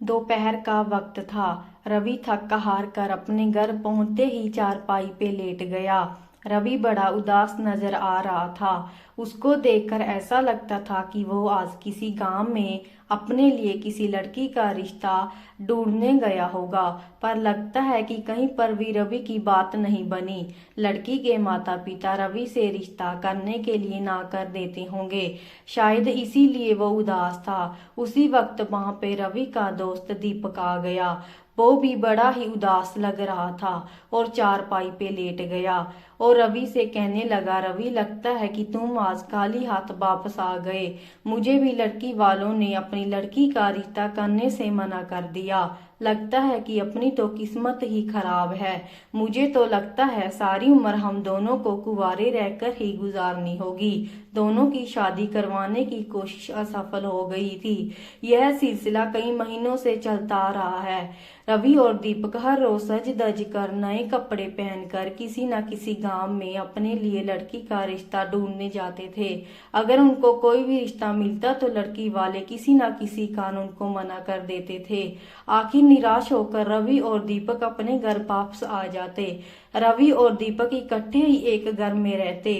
दोपहर का वक्त था। रवि थक हार कर अपने घर पहुंचते ही चारपाई पे लेट गया। रवि बड़ा उदास नजर आ रहा था। उसको देखकर ऐसा लगता था कि वो आज किसी गांव में अपने लिए किसी लड़की का रिश्ता ढूंढने गया होगा। पर लगता है कि कहीं पर भी रवि की बात नहीं बनी। लड़की के माता पिता रवि से रिश्ता करने के लिए ना कर देते होंगे। शायद इसीलिए वो उदास था। उसी वक्त वहां पे रवि का दोस्त दीपक आ गया। वो भी बड़ा ही उदास लग रहा था और चारपाई पे लेट गया और रवि से कहने लगा, रवि लगता है कि तुम आज खाली हाथ वापस आ गए। मुझे भी लड़की वालों ने अपनी लड़की का रिश्ता करने से मना कर दिया। लगता है कि अपनी तो किस्मत ही खराब है। मुझे तो लगता है सारी उम्र हम दोनों को कुंवारे रहकर ही गुजारनी होगी। दोनों की शादी करवाने की कोशिश असफल हो गई थी। यह सिलसिला कई महीनों से चलता आ रहा है। रवि और दीपक हर रोज सज धज कर नए कपड़े पहनकर किसी न किसी गांव में अपने लिए लड़की का रिश्ता ढूंढने जाते थे। अगर उनको कोई भी रिश्ता मिलता तो लड़की वाले किसी न किसी कानून को मना कर देते थे। आखिर निराश होकर रवि और दीपक अपने घर वापस आ जाते। रवि और दीपक इकट्ठे ही एक घर में रहते।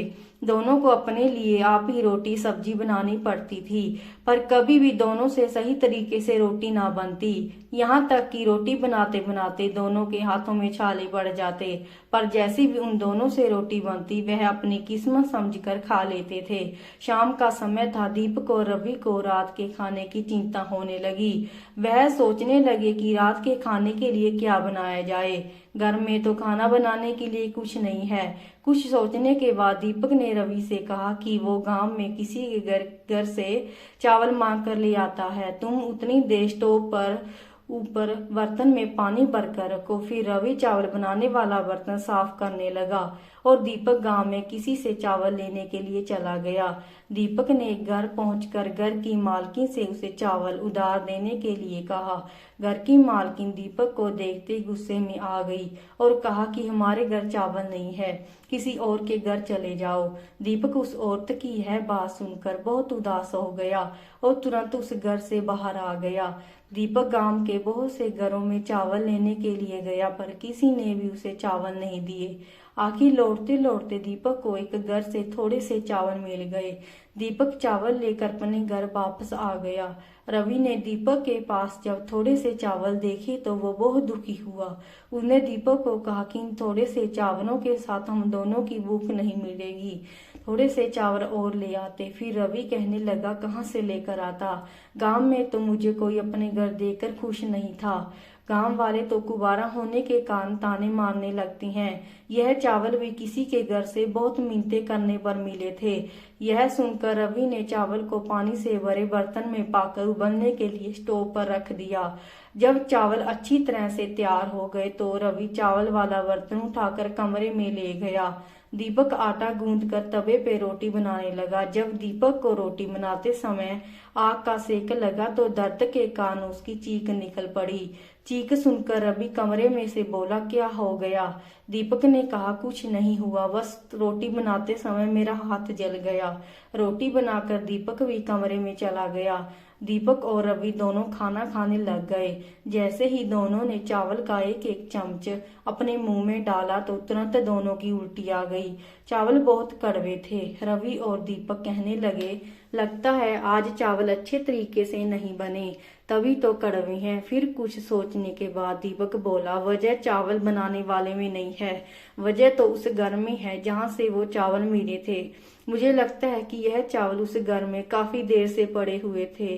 दोनों को अपने लिए आप ही रोटी सब्जी बनानी पड़ती थी, पर कभी भी दोनों से सही तरीके से रोटी ना बनती। यहाँ तक कि रोटी बनाते बनाते दोनों के हाथों में छाले पड़ जाते। पर जैसी भी उन दोनों से रोटी बनती वह अपनी किस्मत समझकर खा लेते थे। शाम का समय था। दीपक और रवि को रात के खाने की चिंता होने लगी। वह सोचने लगे कि रात के खाने के लिए क्या बनाया जाए। घर में तो खाना बनाने के लिए कुछ नहीं है। कुछ सोचने के बाद दीपक ने रवि से कहा कि वो गांव में किसी के घर से चावल मांग कर ले आता है। तुम उतनी देर स्टोव पर ऊपर बर्तन में पानी भरकर रखो। फिर रवि चावल बनाने वाला बर्तन साफ करने लगा और दीपक गांव में किसी से चावल लेने के लिए चला गया। दीपक ने घर पहुंचकर घर की मालकिन से उसे चावल उधार देने के लिए कहा। घर की मालकिन दीपक को देखते ही गुस्से में आ गई और कहा कि हमारे घर चावल नहीं है, किसी और के घर चले जाओ। दीपक उस औरत की यह बात सुनकर बहुत उदास हो गया और तुरंत उस घर से बाहर आ गया। दीपक गांव के बहुत से घरों में चावल लेने के लिए गया, पर किसी ने भी उसे चावल नहीं दिए। आखिर लौटते लौटते दीपक को एक घर से थोड़े से चावल मिल गए। दीपक चावल लेकर अपने घर वापस आ गया। रवि ने दीपक के पास जब थोड़े से चावल देखे तो वो बहुत दुखी हुआ। उसने दीपक को कहा कि इन थोड़े से चावलों के साथ हम दोनों की भूख नहीं मिलेगी, थोड़े से चावल और ले आते। फिर रवि कहने लगा, कहाँ से लेकर आता? गांव में तो मुझे कोई अपने घर देकर खुश नहीं था। गांव वाले तो कुंवारा होने के कारण ताने मारने लगती हैं। यह चावल भी किसी के घर से बहुत मिन्नतें करने पर मिले थे। यह सुनकर रवि ने चावल को पानी से भरे बर्तन में पाकर उबलने के लिए स्टोव पर रख दिया। जब चावल अच्छी तरह से तैयार हो गए तो रवि चावल वाला बर्तन उठाकर कमरे में ले गया। दीपक आटा गूंथकर तवे पे रोटी बनाने लगा। जब दीपक को रोटी बनाते समय आग का सेक लगा तो दर्द के कारण उसकी चीख निकल पड़ी। चीख सुनकर रवि कमरे में से बोला, क्या हो गया? दीपक ने कहा, कुछ नहीं हुआ, बस रोटी बनाते समय मेरा हाथ जल गया। रोटी बनाकर दीपक भी कमरे में चला गया। दीपक और रवि दोनों खाना खाने लग गए। जैसे ही दोनों ने चावल का एक एक चम्मच अपने मुंह में डाला तो तुरंत दोनों की उल्टी आ गई। चावल बहुत कड़वे थे। रवि और दीपक कहने लगे, लगता है आज चावल अच्छे तरीके से नहीं बने, तभी तो कड़वे हैं। फिर कुछ सोचने के बाद दीपक बोला, वजह चावल बनाने वाले में नहीं है, वजह तो उस घर में है जहाँ से वो चावल मिले थे। मुझे लगता है कि यह चावल उस घर में काफी देर से पड़े हुए थे।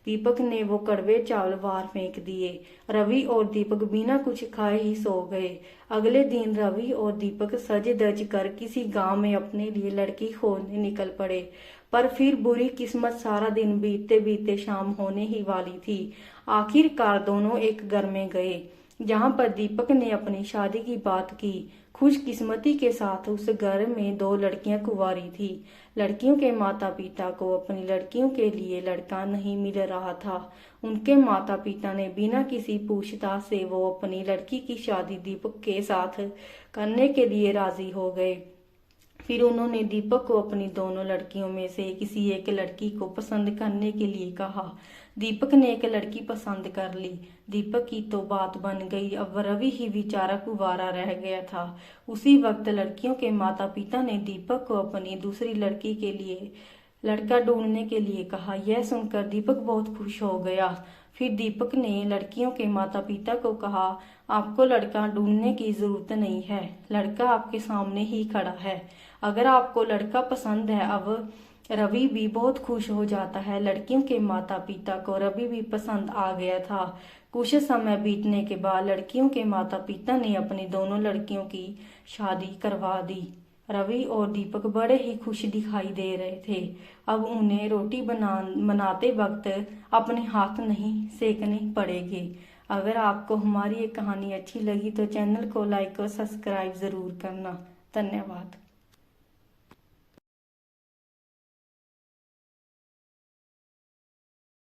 दीपक ने वो कड़वे चावल बाहर फेंक दिए। रवि और दीपक बिना कुछ खाए ही सो गए। अगले दिन रवि और दीपक सज धज कर किसी गांव में अपने लिए लड़की खोजने निकल पड़े। पर फिर बुरी किस्मत, सारा दिन बीतते बीतते शाम होने ही वाली थी। आखिरकार दोनों एक घर में गए जहां पर दीपक ने अपनी शादी की बात की। खुशकिस्मती के साथ उस घर में दो लड़कियां कुंवारी थी। लड़कियों के माता पिता को अपनी लड़कियों के लिए लड़का नहीं मिल रहा था। उनके माता पिता ने बिना किसी पूछताछ से वो अपनी लड़की की शादी दीपक के साथ करने के लिए राजी हो गए। फिर उन्होंने दीपक को अपनी दोनों लड़कियों में से किसी एक लड़की को पसंद करने के लिए कहा। दीपक ने एक लड़की पसंद कर ली। दीपक की तो बात बन गई। अब रवि ही बेचारा कुंवारा रह गया था। उसी वक्त लड़कियों के माता पिता ने दीपक को अपनी दूसरी लड़की के लिए लड़का ढूंढने के लिए कहा। यह सुनकर दीपक बहुत खुश हो गया। फिर दीपक ने लड़कियों के माता पिता को कहा, आपको लड़का ढूंढने की जरूरत नहीं है, लड़का आपके सामने ही खड़ा है। अगर आपको लड़का पसंद है। अब रवि भी बहुत खुश हो जाता है। लड़कियों के माता पिता को रवि भी पसंद आ गया था। कुछ समय बीतने के बाद लड़कियों के माता पिता ने अपनी दोनों लड़कियों की शादी करवा दी। रवि और दीपक बड़े ही खुश दिखाई दे रहे थे। अब उन्हें रोटी बनाते वक्त अपने हाथ नहीं सेकने पड़ेंगे। अगर आपको हमारी ये कहानी अच्छी लगी तो चैनल को लाइक और सब्सक्राइब जरूर करना। धन्यवाद।